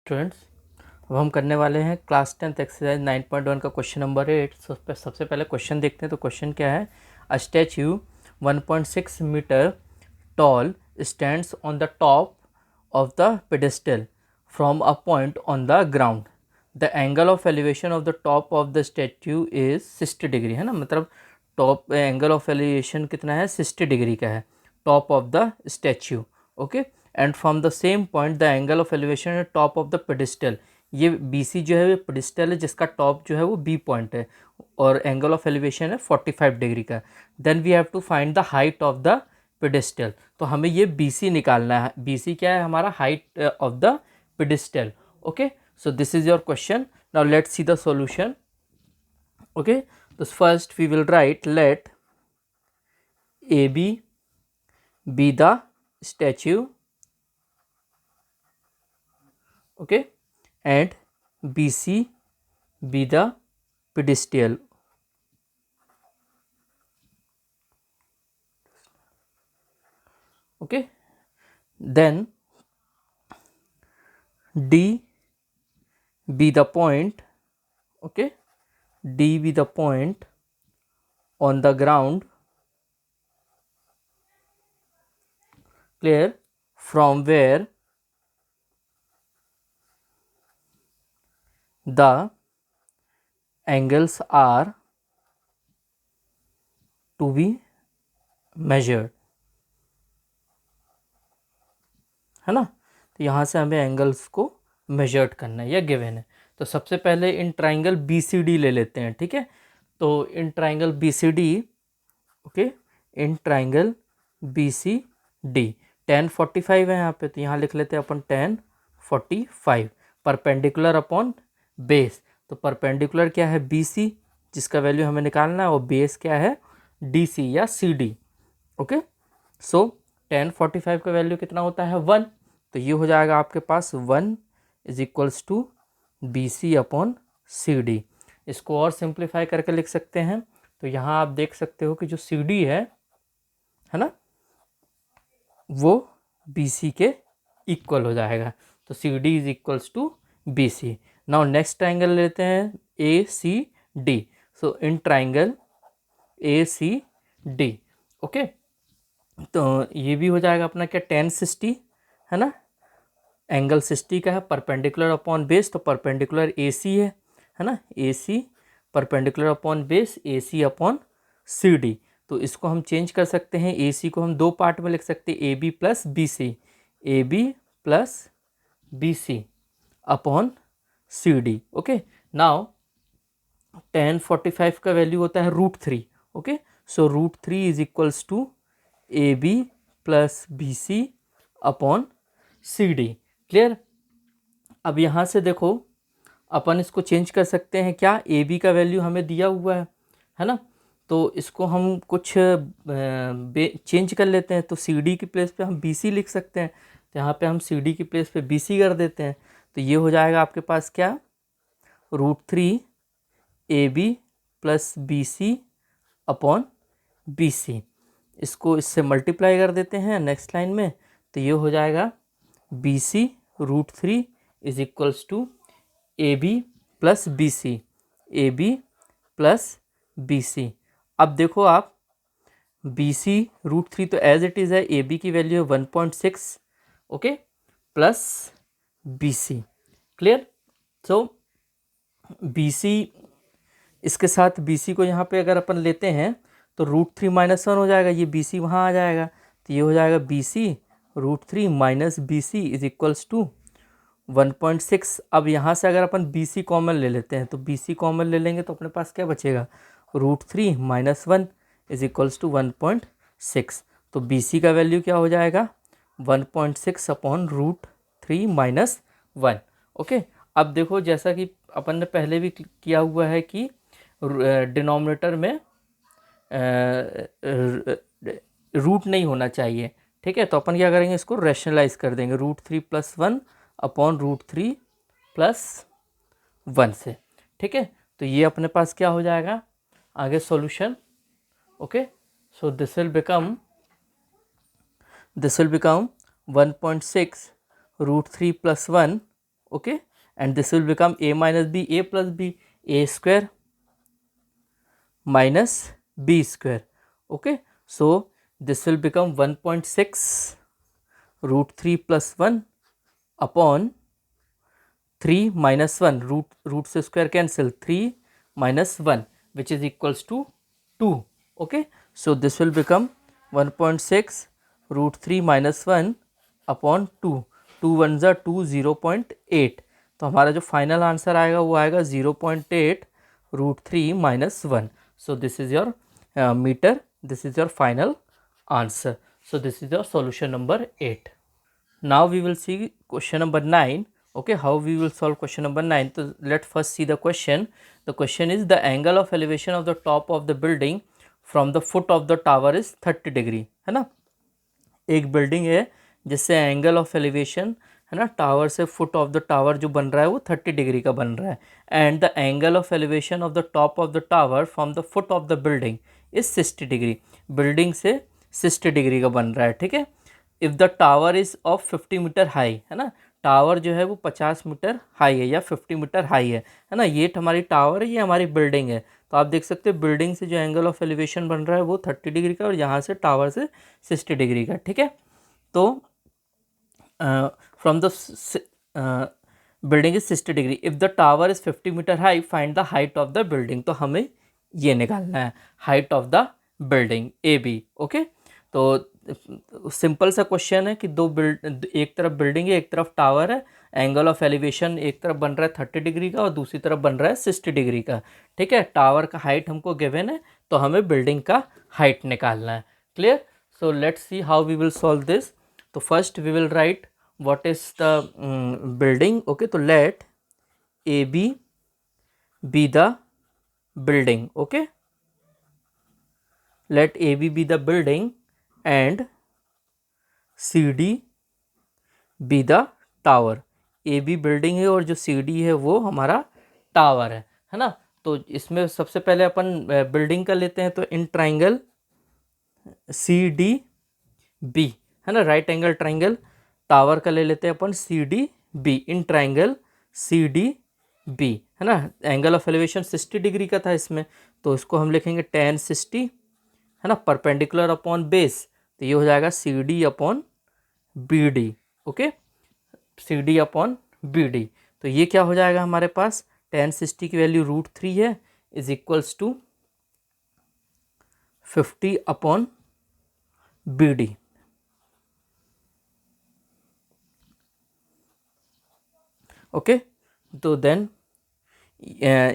Students, अब हम करने वाले हैं क्लास 10th एक्सरसाइज 9.1 का क्वेश्चन नंबर 8। सबसे पहले क्वेश्चन देखते हैं। तो क्वेश्चन क्या है? A statue 1.6 metre tall stands on the top of the pedestal from a point on the ground. The angle of elevation of the top of the statue is 60 degree, है ना। मतलब top angle of elevation कितना है? 60 degree का है, top of the statue. Okay, and from the same point the angle of elevation है top of the pedestal. ये BC जो है वो पेडिस्टल है जिसका टॉप जो है वो B पॉइंट है, और एंगल ऑफ एलिवेशन है 45 डिग्री का। Then we have to find the height of the pedestal. तो हमें ये BC निकालना है। BC क्या है? हमारा height of the pedestal. Okay, so this is your question. Now let's see the solution. Okay, तो first we will write let AB be the statue, okay, and BC be the pedestal. Okay, then D be the point, okay, D be the point on the ground, clear, from where the angles are to be measured, है ना। तो यहाँ से हमें angles को measured करना है या गिवन है। तो सबसे पहले इन ट्राइंगल BCD ले लेते हैं, ठीक है। तो in triangle BCD, okay, in triangle BCD 1045 है यहाँ पे, तो यहाँ लिख लेते हैं अपन 1045 परपेंडिकुलर अपॉन बेस। तो परपेंडिकुलर क्या है? BC, जिसका वैल्यू हमें निकालना है, और बेस क्या है? DC या CD। ओके, सो 1045 का वैल्यू कितना होता है? 1। तो ये हो जाएगा आपके पास 1 is equals to BC upon CD। इसको और सिंप्लीफाई करके लिख सकते हैं। तो यहाँ आप देख सकते हो कि जो CD है ना, वो BC के इक्वल हो जाएगा। तो CD is equals to BC। Now next triangle लेते हैं ACD। So in triangle ACD, okay, तो ये भी हो जाएगा अपना क्या? 1060, है ना। एंगल 60 का है, परपेंडिकुलर अपॉन बेस, तो परपेंडिकुलर AC है ना। AC perpendicular upon base, AC upon CD। तो इसको हम चेंज कर सकते हैं। AC को हम दो पार्ट में लिख सकते हैं, AB plus BC, AB plus BC upon CD। Okay, now 1045 का वैल्यू होता है √3। Okay, so √3 is equals to AB plus BC upon CD। Clear? अब यहाँ से देखो, अपन इसको चेंज कर सकते हैं क्या? AB का वैल्यू हमें दिया हुआ है ना। तो इसको हम कुछ चेंज कर लेते हैं। तो CD की प्लेस पे हम BC लिख सकते हैं। तो यहाँ पे हम CD की प्लेस पे BC कर देते हैं। तो ये हो जाएगा आपके पास क्या? √3 AB plus BC upon BC। इसको इससे मल्टीप्लाई कर देते हैं नेक्स्ट लाइन में। तो ये हो जाएगा BC √3 is equals to AB plus BC, AB plus BC। अब देखो आप, BC √3 तो एज इट इज़ है, AB की वैल्यू है 1.6, okay, plus BC। Clear? So BC, इसके साथ BC को यहाँ पे अगर अपन लेते हैं तो √3 -1 हो जाएगा, ये BC वहाँ आ जाएगा। तो ये हो जाएगा BC √3 minus BC is equals to 1.6। अब यहाँ से अगर अपन BC कॉमन ले लेते हैं, तो BC कॉमन ले लेंगे तो अपने पास क्या बचेगा? √3 - 1 इज इक्वल्स टू 1.6। तो BC का वैल्यू क्या हो जाएगा? 1.6 अपॉन √3 - 1। ओके, अब देखो, जैसा कि अपन ने पहले भी किया हुआ है कि डिनोमिनेटर में रूट नहीं होना चाहिए, ठीक है। तो अपन क्या करेंगे? इसको रैशनलाइज कर देंगे √3 + 1 अपॉन √3 + 1 से, ठीक है। तो ये अपने पास क्या हो जाएगा आगे solution? Okay, so this will become 1.6 √3 + 1 okay, and this will become a minus b, a plus b, a square minus b square, okay. So this will become 1.6 root 3 plus 1 upon 3 minus 1, root से square cancel, 3 minus 1 which is equals to 2, okay. So this will become 1.6 root 3 minus 1 upon 2, 2 1 जा 2, 0.8, तो हमारा जो final answer आएगा वो आएगा 0.8 root 3 minus 1. So this is your meter, this is your final answer. So this is your solution number 8. Now we will see question number 9. Okay, how we will solve question number 9. So let's first see the question. The question is the angle of elevation of the top of the building from the foot of the tower is 30 degree, है ना. एक building है जिससे angle of elevation है ना tower से foot of the tower जो बन रहा है वो 30 डिग्री का बन रहा है. And the angle of elevation of the top of the tower from the foot of the building is 60 degree. Building से 60 डिग्री का बन रहा है, ठीक है. If the tower is of 50 metre high, है ना, टावर जो है वो 50 मीटर हाई है या 50 मीटर हाई है ना. ये हमारी टावर है, ये हमारी बिल्डिंग है. तो आप देख सकते हो बिल्डिंग से जो एंगल ऑफ एलिवेशन बन रहा है वो 30 डिग्री का और यहाँ से टावर से 60 डिग्री का, ठीक है. तो from the building is 60 degree. If the tower is 50 metre high find the height of the building. तो हमें ये निकालना है height of the building A B, okay. तो सिंपल सा क्वेश्चन है कि एक तरफ बिल्डिंग है, एक तरफ टावर है. एंगल ऑफ एलिवेशन एक तरफ बन रहा है 30 डिग्री का और दूसरी तरफ बन रहा है 60 डिग्री का, ठीक है. टावर का हाइट हमको गिवन है तो हमें बिल्डिंग का हाइट निकालना है. Clear. So let's see how we will solve this. तो first we will write what is the building, okay. तो let A B the building, okay. Let A B the building and CD be the tower. A B building है और जो CD है वो हमारा tower है ना. तो इसमें सबसे पहले अपन बिल्डिंग का लेते हैं. तो इन ट्राइंगल CDB है ना, राइट एंगल ट्राइंगल. टावर का ले लेते हैं अपन CDB. इन ट्राइंगल CDB है ना. एंगल ऑफ एलिवेशन 60 डिग्री का था इसमें, तो इसको हम लिखेंगे tan 60 है ना, परपेंडिकुलर अपॉन बेस. तो ये हो जाएगा CD upon BD, okay. CD upon BD. तो ये क्या हो जाएगा हमारे पास, tan 60 की वैल्यू √3 है is equals to 50 upon BD. Okay. तो देन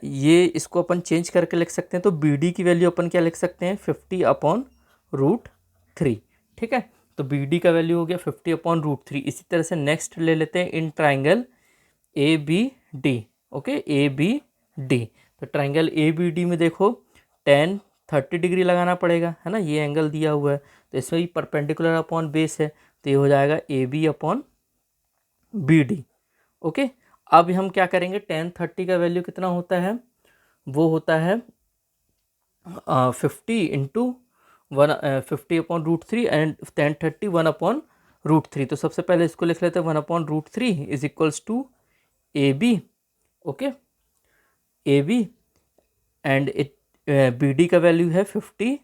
ये इसको अपन चेंज करके लिख सकते हैं. तो BD की वैल्यू अपन क्या लिख सकते हैं, 50 अपॉन √3, ठीक है. तो BD का वैल्यू हो गया 50 अपॉन √3. इसी तरह से नेक्स्ट ले लेते हैं in triangle ABD, okay. ABD. तो ट्राइंगल ABD में देखो tan 30 डिग्री लगाना पड़ेगा, है ना. ये एंगल दिया हुआ है तो इसमें भी परपेंडिकुलर अपॉन बेस है, तो ये हो जाएगा AB अपॉन BD, ओके. अब हम क्या करेंगे, tan 30 का वैल्यू कितना होता है, वो होता है 50 into 50 upon √3 and tan 30 1 upon √3. तो सबसे पहले इसको लिख लेते हैं 1 upon √3 is equals to AB, okay. AB and BD का वैल्यू है 50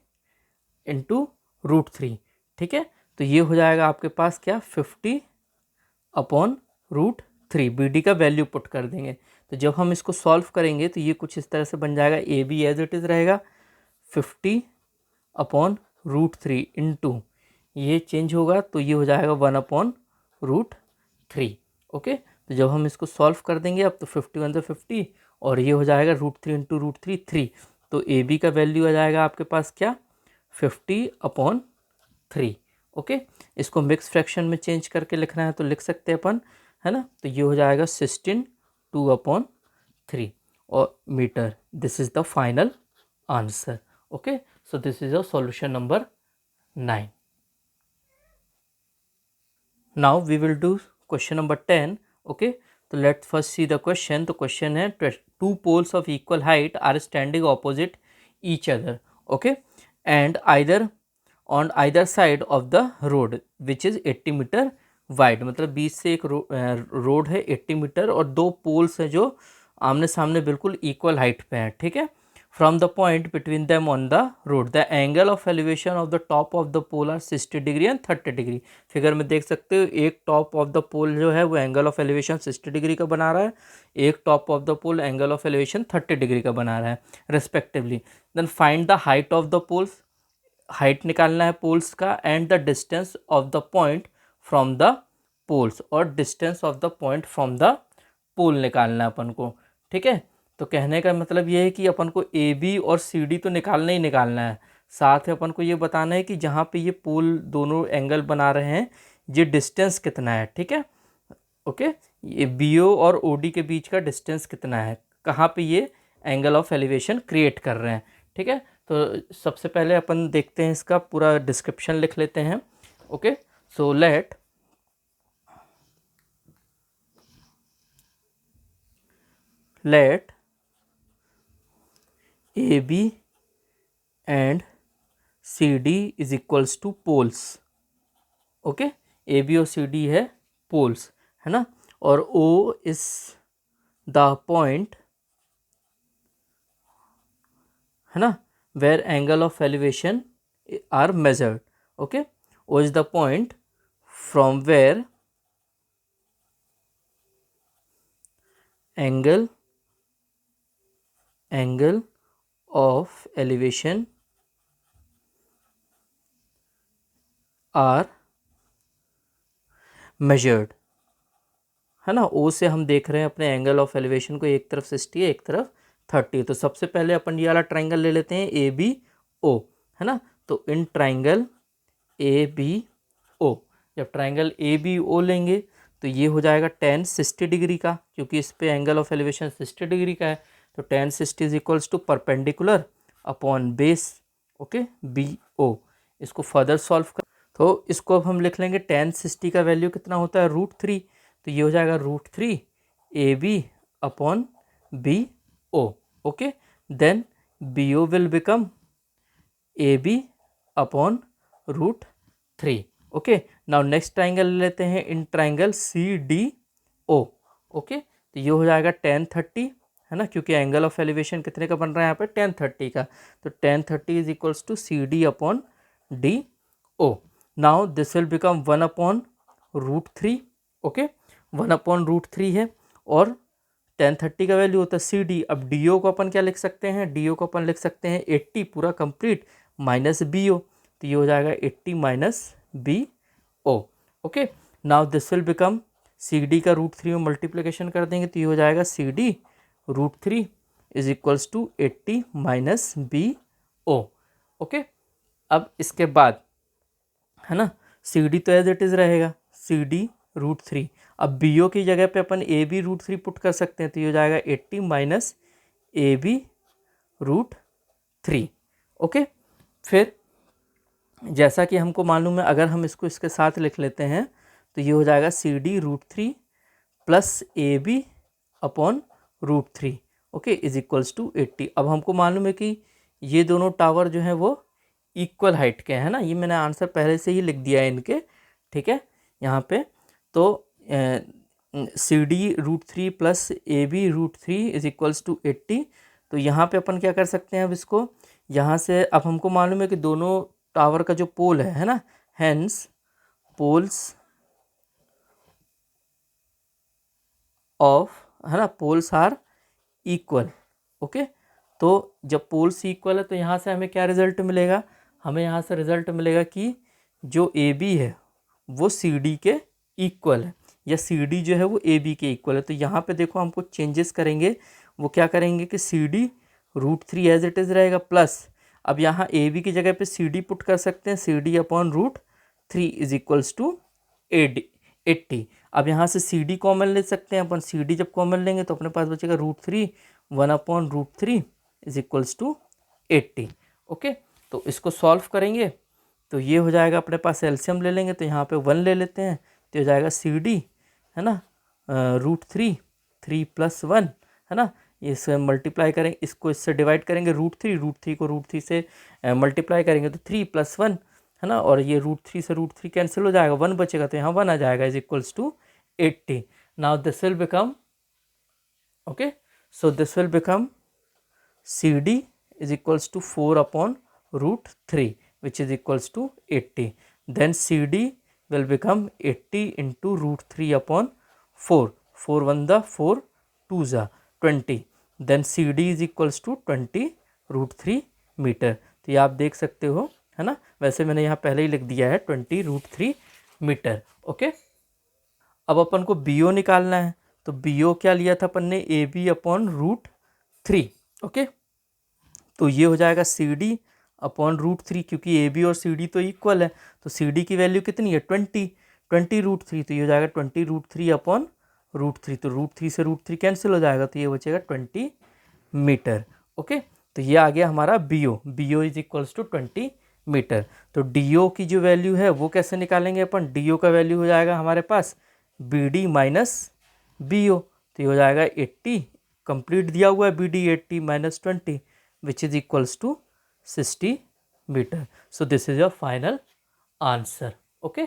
इंटू √3, ठीक है. तो ये हो जाएगा आपके पास क्या, 50 अपॉन √3. BD का वैल्यू पुट कर देंगे. तो जब हम इसको सॉल्व करेंगे तो ये कुछ इस तरह से बन जाएगा. AB एज इट इज़ रहेगा 50 अपॉन √3 इंटू ये चेंज होगा तो ये हो जाएगा 1 अपॉन √3, ओके. तो जब हम इसको सॉल्व कर देंगे अब तो 51 से 50 और ये हो जाएगा √3 इंटू √3 3. तो AB का वैल्यू आ जाएगा आपके पास क्या, 50 अपॉन 3, ओके. इसको मिक्स फ्रैक्शन में चेंज करके लिखना है तो लिख सकते हैं अपन, है ना. तो ये हो जाएगा 16 2 अपॉन 3 और metre. This is the final answer, okay. So this is your solution number 9. Now we will do question number 10, okay. So let's first see the question. The question है two poles of equal height are standing opposite each other, okay, and either on either side of the road which is 80 meter wide, मतलब बीच से एक road है 80 metre और दो poles हैं जो आमने सामने बिल्कुल इक्वल हाइट पे हैं, ठीक है। From the point between them on the road the angle of elevation of the top of the pole are 60 degree and 30 degree. Figure में देख सकते हो एक टॉप ऑफ द पोल जो है वो एंगल ऑफ एलिवेशन 60 डिग्री का बना रहा है, एक top of the pole angle of elevation 30 degree का बना रहा है respectively. Then find the height of the poles, height निकालना है पोल्स का, and the distance of the point from the poles, और distance of the point from the pole निकालना है अपन को, ठीक है। तो कहने का मतलब ये है कि अपन को ए बी और सी डी तो निकालना ही निकालना है, साथ में अपन को ये बताना है कि जहाँ पे ये पोल दोनों एंगल बना रहे हैं ये डिस्टेंस कितना है, ठीक है। ओके, ये बी ओ और ओ डी के बीच का डिस्टेंस कितना है, कहाँ पे ये एंगल ऑफ एलिवेशन क्रिएट कर रहे हैं, ठीक है। तो सबसे पहले अपन देखते हैं इसका पूरा डिस्क्रिप्शन लिख लेते हैं। Okay, so let A B and C D is equals to poles. Okay, A B और सी डी है पोल्स, है ना, और ओ इज द पॉइंट, है ना, where angle of elevation are measured. Okay, O is the point from where angle of elevation are measured, है ना। ओ से हम देख रहे हैं अपने एंगल ऑफ एलिवेशन को, एक तरफ 60 है एक तरफ 30 है। तो सबसे पहले अपन ये वाला ट्राइंगल ले लेते हैं ए बी ओ, है ना। तो in triangle A B O, जब ट्राइंगल ए बी ओ लेंगे तो ये हो जाएगा tan 60 डिग्री का, क्योंकि इस पे एंगल ऑफ एलिवेशन 60 डिग्री का है। तो tan 60 is equals to perpendicular upon base, okay, B O. इसको फर्दर सॉल्व कर, तो इसको अब हम लिख लेंगे tan 60 का वैल्यू कितना होता है √3, तो ये हो जाएगा √3 A B upon B O. Okay, then B O will become A B upon √3। Okay, now next triangle लेते हैं in triangle C D O. Okay, तो ये हो जाएगा tan 30, है ना, क्योंकि एंगल ऑफ एलिवेशन कितने का बन रहा है यहाँ पे tan 30 का। तो tan 30 is equals to C D upon D O. Now this will become 1 upon √3। Okay, 1 upon √3 है और tan 30 का वैल्यू होता है सी डी। अब डी ओ को अपन क्या लिख सकते हैं, डी ओ को अपन लिख सकते हैं 80 पूरा कंप्लीट माइनस बी ओ, तो ये हो जाएगा 80 minus B O. Okay, now this will become C D का √3 में मल्टीप्लिकेशन कर देंगे तो ये हो जाएगा C D √3 is equals to 80 minus B O. Okay, अब इसके बाद, है ना, सी डी तो एज इट इज़ रहेगा सी डी √3। अब बी ओ की जगह पे अपन ए बी √3 पुट कर सकते हैं, तो ये हो जाएगा 80 माइनस ए बी √3। ओके, फिर जैसा कि हमको मालूम है, अगर हम इसको इसके साथ लिख लेते हैं तो ये हो जाएगा C D √3 plus A B upon √3, okay, is equals to 80। अब हमको मालूम है कि ये दोनों टावर जो हैं वो इक्वल हाइट के हैं, ना, ये मैंने आंसर पहले से ही लिख दिया है इनके, ठीक है, यहाँ पे। तो C D √3 plus A B √3 is equals to 80। तो यहाँ पे अपन क्या कर सकते हैं, अब इसको यहाँ से, अब हमको मालूम है कि दोनों टावर का जो पोल है ना, हेंस पोल्स ऑफ, है ना, पोल्स आर इक्वल। ओके, तो जब पोल्स इक्वल है तो यहाँ से हमें क्या रिजल्ट मिलेगा, हमें यहाँ से रिजल्ट मिलेगा कि जो ए बी है वो सी डी के इक्वल है, या सी डी जो है वो ए बी के इक्वल है। तो यहाँ पे देखो हमको चेंजेस करेंगे, वो क्या करेंगे कि C D √3 as it is रहेगा, प्लस अब यहाँ ए बी की जगह पे सी डी पुट कर सकते हैं, C D upon √3 is equals to 80। अब यहाँ से सी डी कॉमन ले सकते हैं अपन, सी डी जब कॉमन लेंगे तो अपने पास बचेगा √3, 1 upon √3 is equals to 80। Okay, तो इसको सॉल्व करेंगे तो ये हो जाएगा, अपने पास एलसीएम ले लेंगे तो यहाँ पे 1 ले लेते हैं, तो हो जाएगा सी डी, है ना, √3 3 + 1, है ना, इससे मल्टीप्लाई करें, इसको इससे डिवाइड करेंगे √3 को √3 से मल्टीप्लाई करेंगे तो 3 + 1, है ना, और ये √3 से √3 कैंसिल हो जाएगा, 1 बचेगा, तो यहाँ 1 आ जाएगा, is equals to 80. Now this will become, okay, so this will become CD is equals to 4 upon √3, which is equals to 80. Then CD will become 80 into √3 upon 4. 4 1 the 4 2 the 20. Then CD is equals to 20 √3 metre. तो ये आप देख सकते हो, है ना, वैसे मैंने यहाँ पहले ही लिख दिया है 20 √3 मीटर. ओके, अब अपन को BO निकालना है. तो BO क्या लिया था अपन ने, AB अपॉन √3. ओके, तो ये हो जाएगा CD अपॉन √3, क्योंकि AB और CD तो इक्वल है, तो CD की वैल्यू कितनी है 20 √3, तो ये हो जाएगा 20 √3 अपॉन √3, तो √3 से √3 कैंसिल हो जाएगा, तो ये बचेगा 20 मीटर. ओके, तो ये आ गया हमारा BO is equals to 20 metre. तो DO की जो वैल्यू है वो कैसे निकालेंगे अपन, DO का वैल्यू हो जाएगा हमारे पास BD माइनस BO, तो ये हो जाएगा 80, कंप्लीट दिया हुआ है BD 80 minus 20, which is equals to 60 meter. So this is your final answer. Okay.